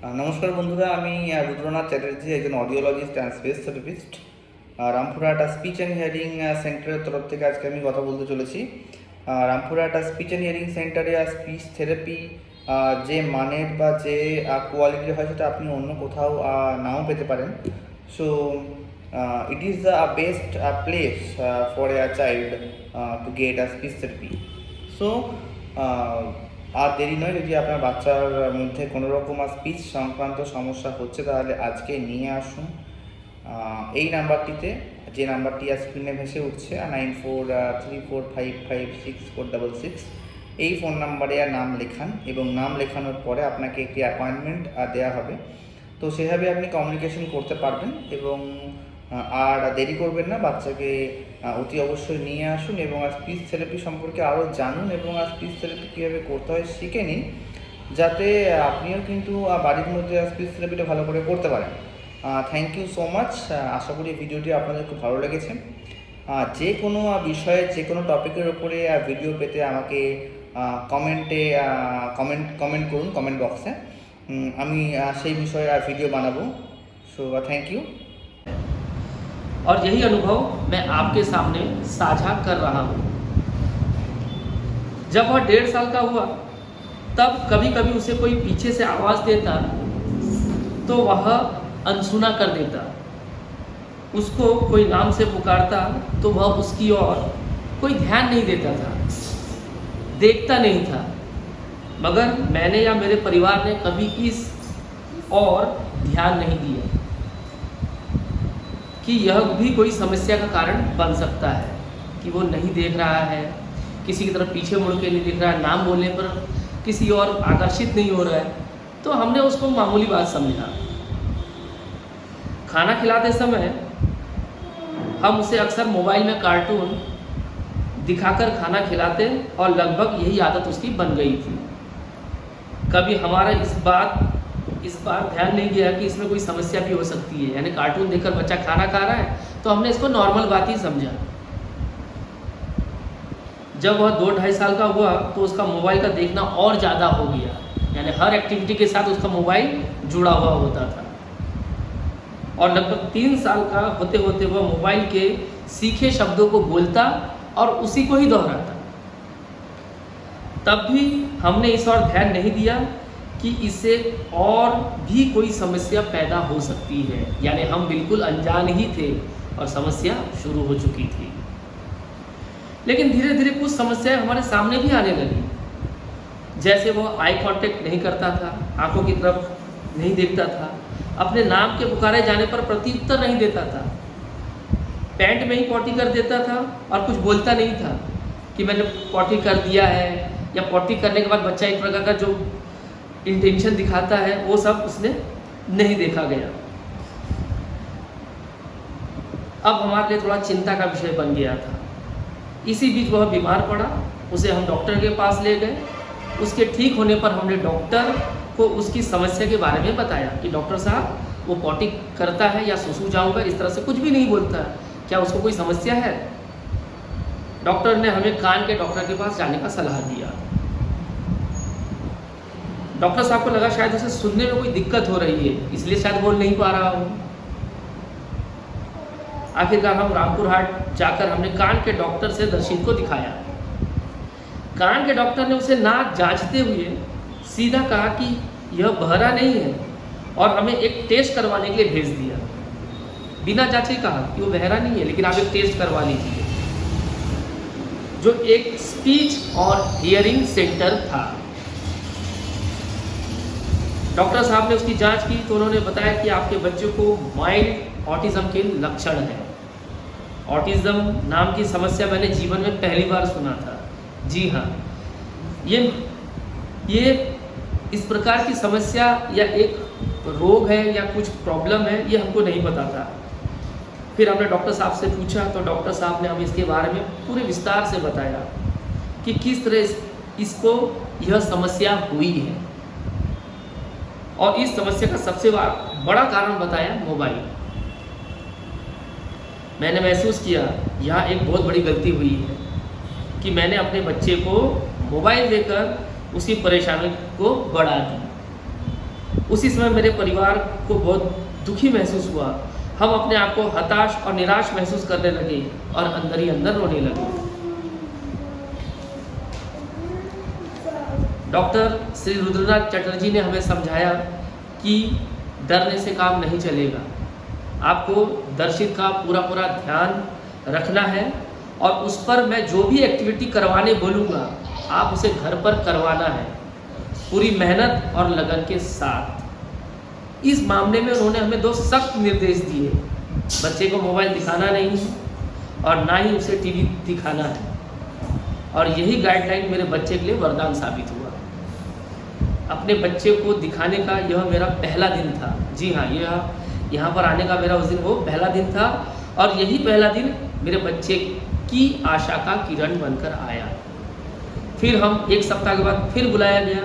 নমস্কার বন্ধুরা, আমি রুদ্রনাথ চ্যাটার্জি, একজন audiologist and space therapist. Rampurhat speech and hearing সেন্টারের তরফ থেকে আজকে আমি কথা বলতে চলেছি। রামপুরহাট স্পিচ অ্যান্ড হিয়ারিং সেন্টারে স্পিচ থেরাপি যে মানের বা যে কোয়ালিটির হয় সেটা আপনি অন্য কোথাও নাও পেতে পারেন। So it is the best place for a child to get speech therapy. So আর দেরি নয়, যদি আপনার বাচ্চার মধ্যে কোনো রকম স্পিচ সংক্রান্ত সমস্যা হচ্ছে তাহলে আজকে নিয়ে আসুন এই নাম্বারটিতে, যে নাম্বারটি স্ক্রিনে ভেসে উঠছে 9434556466। এই ফোন নাম্বারে নাম লেখান এবং নাম লেখানোর পরে আপনাকে একটি অ্যাপয়েন্টমেন্ট দেওয়া হবে। তো সেভাবে আপনি কমিউনিকেশন করতে পারবেন এবং আর দেরি করবেন না, বাচ্চাকে অতি অবশ্যই নিয়ে আসুন এবং স্পিচ থেরাপি সম্পর্কে আরও জানুন এবং স্পিচ থেরাপি কীভাবে করতে হয় শিখে নিন, যাতে আপনিও কিন্তু বাড়ির মধ্যে স্পিচ থেরাপিটা ভালো করে করতে পারেন। Thank you so much. আশা করি ভিডিওটি আপনাদের খুব ভালো লেগেছে। যে কোনো বিষয়ে যে কোনো টপিকের উপরে ভিডিও পেতে আমাকে কমেন্টে কমেন্ট করুন, কমেন্ট বক্সে। আমি সেই বিষয়ে ভিডিও বানাবো। So thank you. और यही अनुभव मैं आपके सामने साझा कर रहा हूँ। जब वह 1.5 साल का हुआ तब कभी कभी उसे कोई पीछे से आवाज़ देता तो वह अनसुना कर देता। उसको कोई नाम से पुकारता तो वह उसकी ओर कोई ध्यान नहीं देता था, देखता नहीं था। मगर मैंने या मेरे परिवार ने कभी इस और ध्यान नहीं दिया कि यह भी कोई समस्या का कारण बन सकता है कि वो नहीं देख रहा है, किसी की तरफ पीछे मुड़ के नहीं देख रहा है, नाम बोलने पर किसी और आकर्षित नहीं हो रहा है। तो हमने उसको मामूली बात समझा। खाना खिलाते समय हम उसे अक्सर मोबाइल में कार्टून दिखाकर खाना खिलाते और लगभग यही आदत उसकी बन गई थी। कभी हमारा इस बार ध्यान नहीं गया कि इसमें कोई समस्या भी हो सकती है, यानी कार्टून देखकर बच्चा खाना खा रहा है तो हमने इसको नॉर्मल बात ही समझा। जब वह 2-2.5 साल का हुआ तो उसका मोबाइल का देखना और ज़्यादा हो गया, यानी हर एक्टिविटी के साथ उसका मोबाइल जुड़ा हुआ होता था। और लगभग 3 साल का होते होते वह मोबाइल के सीखे शब्दों को बोलता और उसी को ही दोहराता। तब भी हमने इस और ध्यान नहीं दिया कि इससे और भी कोई समस्या पैदा हो सकती है, यानी हम बिल्कुल अनजान ही थे और समस्या शुरू हो चुकी थी। लेकिन धीरे धीरे कुछ समस्याएं हमारे सामने भी आने लगी, जैसे वो आई कांटेक्ट नहीं करता था, आंखों की तरफ नहीं देखता था, अपने नाम के पुकारे जाने पर प्रत्युत्तर नहीं देता था, पैंट में ही पॉटी कर देता था और कुछ बोलता नहीं था कि मैंने पॉटी कर दिया है, या पॉटी करने के बाद बच्चा एक प्रकार का जो इंटेंशन दिखाता है वो सब उसने नहीं देखा गया। अब हमारे लिए थोड़ा चिंता का विषय बन गया था। इसी बीच वह बीमार पड़ा, उसे हम डॉक्टर के पास ले गए। उसके ठीक होने पर हमने डॉक्टर को उसकी समस्या के बारे में बताया कि डॉक्टर साहब वो पॉटी करता है या सुसु जाऊंगा, इस तरह से कुछ भी नहीं बोलता, क्या उसको कोई समस्या है? डॉक्टर ने हमें कान के डॉक्टर के पास जाने का सलाह दिया। डॉक्टर साहब को लगा शायद उसे सुनने में कोई दिक्कत हो रही है, इसलिए शायद बोल नहीं पा रहा हूँ। आखिरकार हम रामपुरहाट जाकर हमने कान के डॉक्टर से दर्शित को दिखाया। कान के डॉक्टर ने उसे नाक जांचते हुए सीधा कहा कि यह बहरा नहीं है और हमें एक टेस्ट करवाने के लिए भेज दिया। बिना जांचे कहा कि वो बहरा नहीं है, लेकिन आप एक टेस्ट करवा लीजिए, जो एक स्पीच और हियरिंग सेंटर था। डॉक्टर साहब ने उसकी जांच की तो उन्होंने बताया कि आपके बच्चे को माइल्ड ऑटिज्म के लक्षण हैं। ऑटिज्म नाम की समस्या मैंने जीवन में पहली बार सुना था। जी हाँ, ये इस प्रकार की समस्या या एक रोग है या कुछ प्रॉब्लम है, ये हमको नहीं पता था। फिर हमने डॉक्टर साहब से पूछा तो डॉक्टर साहब ने हमें इसके बारे में पूरे विस्तार से बताया कि किस तरह इसको यह समस्या हुई है, और इस समस्या का सबसे बड़ा कारण बताया मोबाइल। मैंने महसूस किया यहाँ एक बहुत बड़ी गलती हुई है कि मैंने अपने बच्चे को मोबाइल देकर उसकी परेशानी को बढ़ा दी। उसी समय मेरे परिवार को बहुत दुखी महसूस हुआ। हम अपने आप को हताश और निराश महसूस करने लगे और अंदर ही अंदर रोने लगे। डॉक्टर श्री रुद्रनाथ चटर्जी ने हमें समझाया कि डरने से काम नहीं चलेगा, आपको दर्शित का पूरा पूरा ध्यान रखना है और उस पर मैं जो भी एक्टिविटी करवाने बोलूँगा आप उसे घर पर करवाना है, पूरी मेहनत और लगन के साथ। इस मामले में उन्होंने हमें 2 सख्त निर्देश दिए। बच्चे को मोबाइल दिखाना नहीं है और ना ही उसे टीवी दिखाना है, और यही गाइडलाइन मेरे बच्चे के लिए वरदान साबित हुआ। अपने बच्चे को दिखाने का यह मेरा पहला दिन था। जी हाँ, यह यहाँ पर आने का मेरा उस दिन वो पहला दिन था, और यही पहला दिन मेरे बच्चे की आशा का किरण बनकर आया। फिर हम 1 सप्ताह के बाद फिर बुलाया गया।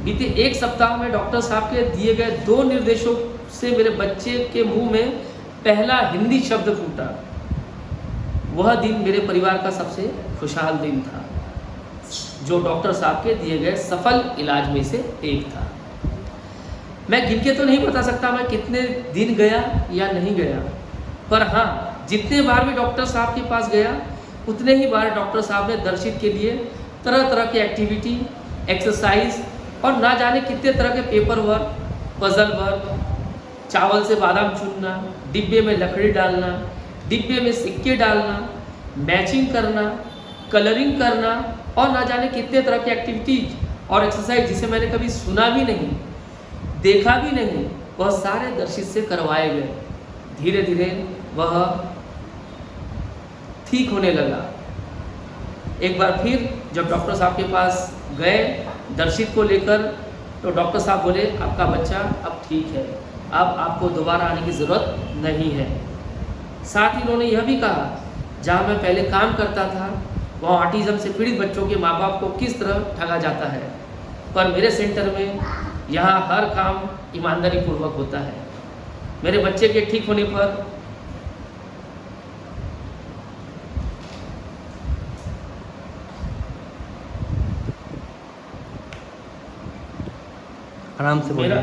बीते 1 सप्ताह में डॉक्टर साहब के दिए गए 2 निर्देशों से मेरे बच्चे के मुंह में पहला हिंदी शब्द फूटा। वह दिन मेरे परिवार का सबसे खुशहाल दिन था, जो डॉक्टर साहब के दिए गए सफल इलाज में से एक था। मैं गिन के तो नहीं बता सकता मैं कितने दिन गया या नहीं गया, पर हाँ, जितने बार भी डॉक्टर साहब के पास गया उतने ही बार डॉक्टर साहब ने दर्शित के लिए तरह तरह की एक्टिविटी, एक्सरसाइज और ना जाने कितने तरह के पेपर वर्क, पजल वर्क, चावल से बादाम चुनना, डिब्बे में लकड़ी डालना, डिब्बे में सिक्के डालना, मैचिंग करना, कलरिंग करना और ना जाने कितने तरह की एक्टिविटीज और एक्सरसाइज जिसे मैंने कभी सुना भी नहीं, देखा भी नहीं, वह सारे दर्शित से करवाए गए। धीरे धीरे वह ठीक होने लगा। एक बार फिर जब डॉक्टर साहब के पास गए दर्शित को लेकर, तो डॉक्टर साहब बोले आपका बच्चा अब ठीक है, अब आपको दोबारा आने की ज़रूरत नहीं है। साथ ही उन्होंने यह भी कहा, जहाँ मैं पहले काम करता था वहाँ ऑटिज़म से पीड़ित बच्चों के माँ बाप को किस तरह ठगा जाता है, पर मेरे सेंटर में यहाँ हर काम ईमानदारी पूर्वक होता है। मेरे बच्चे के ठीक होने पर आराम से बोलिए।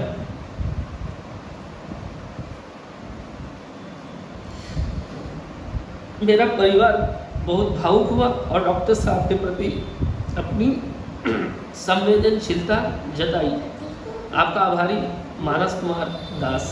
मेरा परिवार बहुत भावुक हुआ और डॉक्टर साहब के प्रति अपनी संवेदनशीलता जताई। आपका आभारी, मानस कुमार दास।